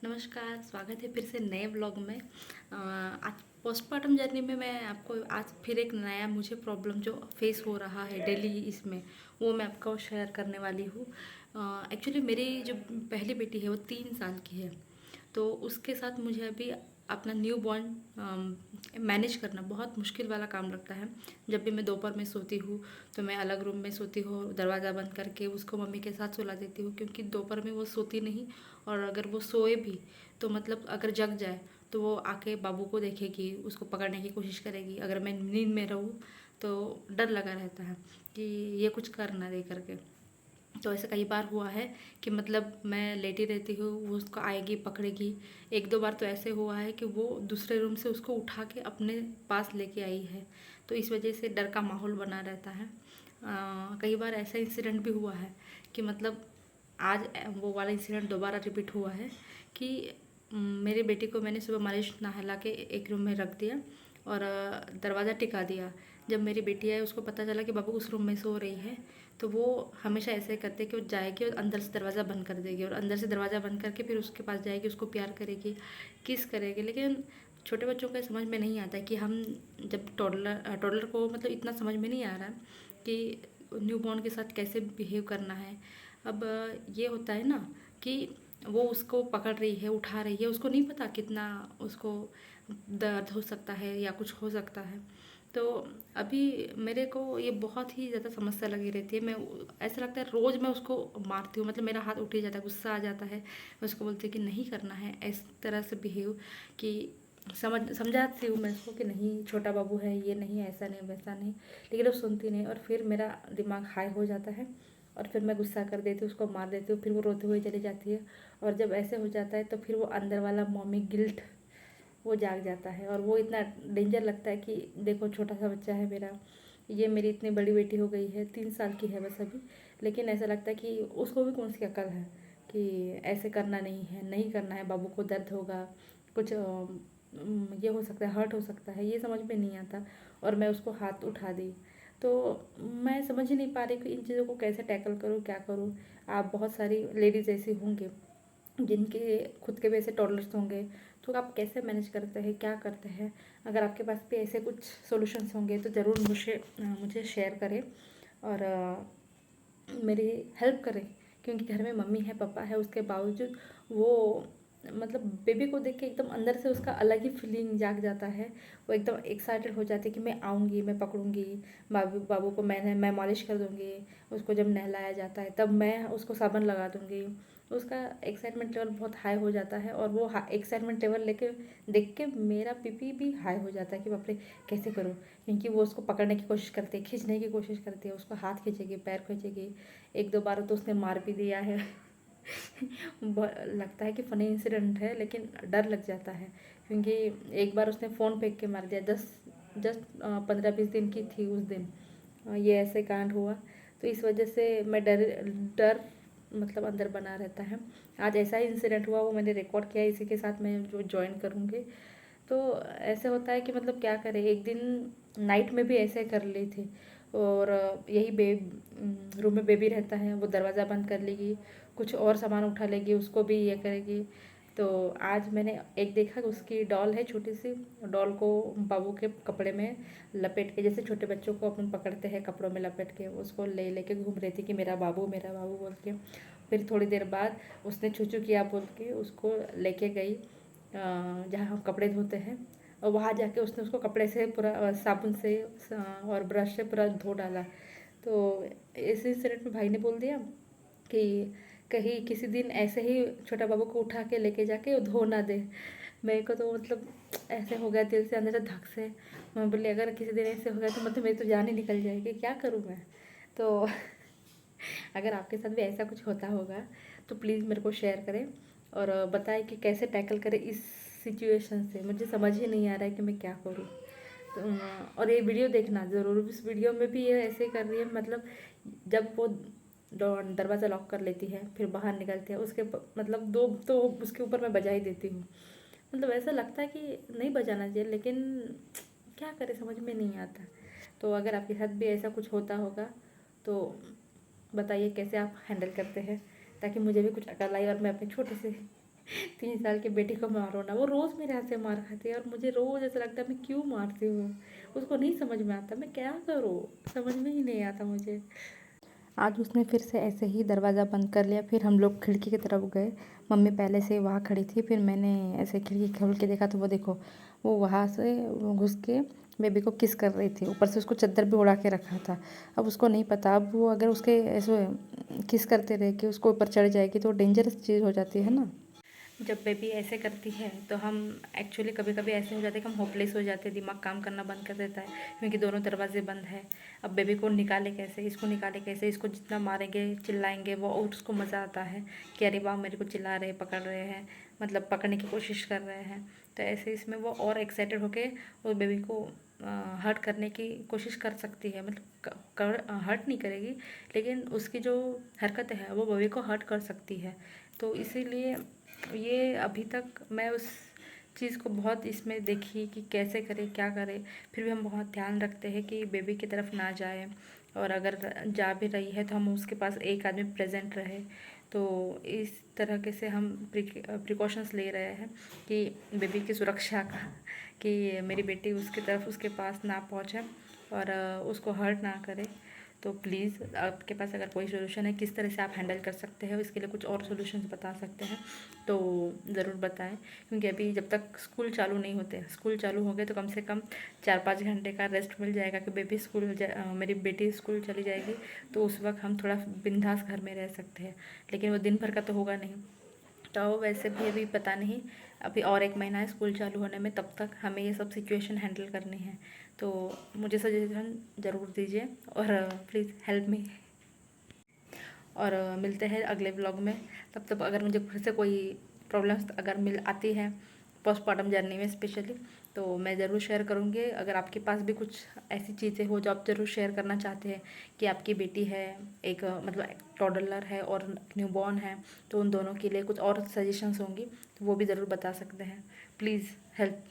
नमस्कार, स्वागत है फिर से नए ब्लॉग में। आज पोस्टमार्टम जर्नी में मैं आपको आज फिर एक नया मुझे प्रॉब्लम जो फेस हो रहा है डेली इसमें, वो मैं आपको शेयर करने वाली हूँ। एक्चुअली मेरी जो पहली बेटी है वो 3 साल की है, तो उसके साथ मुझे अभी अपना न्यू बॉर्न मैनेज करना बहुत मुश्किल वाला काम लगता है। जब भी मैं दोपहर में सोती हूँ तो मैं अलग रूम में सोती हूँ, दरवाज़ा बंद करके उसको मम्मी के साथ सुला देती हूँ, क्योंकि दोपहर में वो सोती नहीं। और अगर वो सोए भी तो मतलब अगर जग जाए तो वो आके बाबू को देखेगी, उसको पकड़ने की कोशिश करेगी। अगर मैं नींद में रहूँ तो डर लगा रहता है कि ये कुछ कर ना दे करके। तो ऐसा कई बार हुआ है कि मतलब मैं लेटी रहती हूँ, वो उसको आएगी पकड़ेगी। एक दो बार तो ऐसे हुआ है कि वो दूसरे रूम से उसको उठा के अपने पास लेके आई है। तो इस वजह से डर का माहौल बना रहता है। कई बार ऐसा इंसिडेंट भी हुआ है कि मतलब आज वो वाला इंसिडेंट दोबारा रिपीट हुआ है कि मेरी बेटी को मैंने सुबह मालिश नहला के एक रूम में रख दिया और दरवाज़ा टिका दिया। जब मेरी बेटी आई उसको पता चला कि बाबू उस रूम में सो रही है, तो वो हमेशा ऐसे करते कि वो जाएगी और अंदर से दरवाज़ा बंद कर देगी, और अंदर से दरवाज़ा बंद करके फिर उसके पास जाएगी, उसको प्यार करेगी, किस करेगी। लेकिन छोटे बच्चों को समझ में नहीं आता कि हम जब टॉडलर टॉडलर को मतलब इतना समझ में नहीं आ रहा कि न्यू बॉर्न के साथ कैसे बिहेव करना है। अब ये होता है ना कि वो उसको पकड़ रही है, उठा रही है, उसको नहीं पता कितना उसको दर्द हो सकता है या कुछ हो सकता है। तो अभी मेरे को ये बहुत ही ज़्यादा समस्या लगी रहती है। मैं ऐसा लगता है रोज़ मैं उसको मारती हूँ, मतलब मेरा हाथ उठ ही जाता है, गुस्सा आ जाता है। मैं उसको बोलती हूँ कि नहीं करना है इस तरह से बिहेव, कि समझाती हूँ मैं उसको कि नहीं छोटा बाबू है, ये नहीं, ऐसा नहीं वैसा नहीं। लेकिन वो सुनती नहीं, और फिर मेरा दिमाग हाई हो जाता है और फिर मैं गुस्सा कर देती हूँ, उसको मार देती हूँ, फिर वो रोते हुए चली जाती है। और जब ऐसे हो जाता है तो फिर वो अंदर वाला मम्मी गिल्ट वो जाग जाता है, और वो इतना डेंजर लगता है कि देखो छोटा सा बच्चा है मेरा, ये मेरी इतनी बड़ी बेटी हो गई है, 3 साल की है बस अभी। लेकिन ऐसा लगता है कि उसको भी कौन सी अकल है कि ऐसे करना नहीं है, नहीं करना है, बाबू को दर्द होगा, कुछ ये हो सकता है, हर्ट हो सकता है, ये समझ में नहीं आता। और मैं उसको हाथ उठा दी। तो मैं समझ ही नहीं पा रही कि इन चीज़ों को कैसे टैकल करूँ, क्या करूँ। आप बहुत सारी लेडीज़ ऐसी होंगे जिनके खुद के भी ऐसे टॉडलर्स होंगे, तो आप कैसे मैनेज करते हैं, क्या करते हैं? अगर आपके पास भी ऐसे कुछ सॉल्यूशंस होंगे तो ज़रूर मुझे शेयर करें और मेरी हेल्प करें। क्योंकि घर में मम्मी है, पापा है, उसके बावजूद वो मतलब बेबी को देख के एकदम अंदर से उसका अलग ही फीलिंग जाग जाता है। वो एकदम एक्साइटेड हो जाती है कि मैं आऊँगी, मैं पकड़ूँगी बाबू बाबू को, मैं मालिश कर दूँगी। उसको जब नहलाया जाता है तब मैं उसको साबुन लगा दूँगी। उसका एक्साइटमेंट लेवल बहुत हाई हो जाता है, और वो एक्साइटमेंट लेवल लेके देख के मेरा बीपी भी हाई हो जाता है कि बाप रे कैसे करूँ। क्योंकि वो उसको पकड़ने की कोशिश करती है, खींचने की कोशिश करती है, उसको हाथ खींचेगी, पैर खींचेगी। एक दो बार तो उसने मार भी दिया है। लगता है कि फ़नी इंसिडेंट है, लेकिन डर लग जाता है। क्योंकि एक बार उसने फ़ोन फेंक के मार दिया, जस्ट 15-20 दिन की थी उस दिन। ये ऐसे कांड हुआ। तो इस वजह से मैं डर डर मतलब अंदर बना रहता है। आज ऐसा ही इंसिडेंट हुआ, वो मैंने रिकॉर्ड किया, इसी के साथ मैं जो जॉइन करूँगी। तो ऐसे होता है कि मतलब क्या करें, एक दिन नाइट में भी ऐसे कर ली थी। और यही रूम में बेबी रहता है, वो दरवाज़ा बंद कर लेगी, कुछ और सामान उठा लेगी, उसको भी ये करेगी। तो आज मैंने एक देखा कि उसकी डॉल है छोटी सी, डॉल को बाबू के कपड़े में लपेट के, जैसे छोटे बच्चों को अपन पकड़ते हैं कपड़ों में लपेट के, उसको ले लेके घूम रही थी कि मेरा बाबू बोल के। फिर थोड़ी देर बाद उसने छू किया बोल के उसको लेके गई जहाँ हम कपड़े धोते हैं, और वहाँ जाके उसने उसको कपड़े से पूरा साबुन से और ब्रश से पूरा धो डाला। तो इस इंसिडेंट में भाई ने बोल दिया कि कहीं किसी दिन ऐसे ही छोटा बाबू को उठा के लेके जाके धो ना दे। मेरे को तो मतलब ऐसे हो गया दिल से अंदर से धक से। मैं बोली अगर किसी दिन ऐसे हो गया तो मतलब मेरी तो जान ही निकल जाएगी, क्या करूँ मैं। तो अगर आपके साथ भी ऐसा कुछ होता होगा तो प्लीज़ मेरे को शेयर करें और बताएं कि कैसे टैकल करें इस सिचुएशन से। मुझे समझ ही नहीं आ रहा है कि मैं क्या करूँ। तो और ये वीडियो देखना ज़रूर, इस वीडियो में भी ये ऐसे कर रही है, मतलब जब वो दरवाज़ा लॉक कर लेती है फिर बाहर निकलती है, उसके मतलब दो तो उसके ऊपर मैं बजा ही देती हूँ। मतलब ऐसा लगता है कि नहीं बजाना चाहिए, लेकिन क्या करें समझ में नहीं आता। तो अगर आपके साथ भी ऐसा कुछ होता होगा तो बताइए कैसे आप हैंडल करते हैं, ताकि मुझे भी कुछ अकल आए और मैं अपने छोटे से 3 साल की बेटी को मारो ना, वो रोज़ मेरे हाथ से मार खाती है और मुझे रोज़ ऐसा लगता है मैं क्यों मारती हूँ। उसको नहीं समझ में आता मैं क्या करूँ, समझ में ही नहीं आता मुझे। आज उसने फिर से ऐसे ही दरवाज़ा बंद कर लिया। फिर हम लोग खिड़की की तरफ गए। मम्मी पहले से वहाँ खड़ी थी। फिर मैंने ऐसे खिड़की खोल के देखा तो वो देखो, वो वहाँ से वो घुस के बेबी को किस कर रही थी। ऊपर से उसको चद्दर भी उड़ा के रखा था। अब उसको नहीं पता, अब वो अगर उसके ऐसे किस करते रहे कि उसको ऊपर चढ़ जाएगी तो डेंजरस चीज़ हो जाती है ना। जब बेबी ऐसे करती है तो हम एक्चुअली कभी कभी ऐसे हो जाते हैं कि हम होपलेस हो जाते हैं, दिमाग काम करना बंद कर देता है क्योंकि दोनों दरवाजे बंद है। अब बेबी को निकाले कैसे, इसको निकाले कैसे, इसको जितना मारेंगे चिल्लाएंगे वो और उसको मज़ा आता है कि अरे वाह मेरे को चिल्ला रहे पकड़ रहे हैं, मतलब पकड़ने की कोशिश कर रहे हैं। तो ऐसे इसमें वो और एक्साइटेड होके उस बेबी को हर्ट करने की कोशिश कर सकती है, मतलब हर्ट नहीं करेगी लेकिन उसकी जो हरकत है वो बेबी को हर्ट कर सकती है। तो इसीलिए ये अभी तक मैं उस चीज़ को बहुत इसमें देखी कि कैसे करे क्या करे। फिर भी हम बहुत ध्यान रखते हैं कि बेबी की तरफ ना जाए, और अगर जा भी रही है तो हम उसके पास एक आदमी प्रेजेंट रहे। तो इस तरह के से हम प्रिकॉशंस ले रहे हैं कि बेबी की सुरक्षा का, कि मेरी बेटी उसकी तरफ उसके पास ना पहुँचे और उसको हर्ट ना करे। तो प्लीज़ आपके पास अगर कोई सोल्यूशन है किस तरह से आप हैंडल कर सकते हैं, इसके लिए कुछ और सॉल्यूशंस बता सकते हैं तो ज़रूर बताएं। क्योंकि अभी जब तक स्कूल चालू नहीं होते, स्कूल चालू हो गए तो कम से कम 4-5 घंटे का रेस्ट मिल जाएगा कि बेबी मेरी बेटी स्कूल चली जाएगी तो उस वक्त हम थोड़ा बिंदास घर में रह सकते हैं। लेकिन वो दिन भर का तो होगा नहीं। तो वैसे भी अभी पता नहीं, अभी और 1 महीना है स्कूल चालू होने में, तब तक हमें ये सब सिचुएशन हैंडल करनी है। तो मुझे सजेशन ज़रूर दीजिए और प्लीज़ हेल्प मी। और मिलते हैं अगले ब्लॉग में। तब तक अगर मुझे फिर से कोई प्रॉब्लम्स अगर मिल आती है पोस्टमार्टम जर्नी में स्पेशली, तो मैं ज़रूर शेयर करूँगी। अगर आपके पास भी कुछ ऐसी चीज़ें हो जो आप ज़रूर शेयर करना चाहते हैं कि आपकी बेटी है, एक मतलब टॉडलर है और न्यूबॉर्न है, तो उन दोनों के लिए कुछ और सजेशंस होंगी तो वो भी ज़रूर बता सकते हैं। Please help.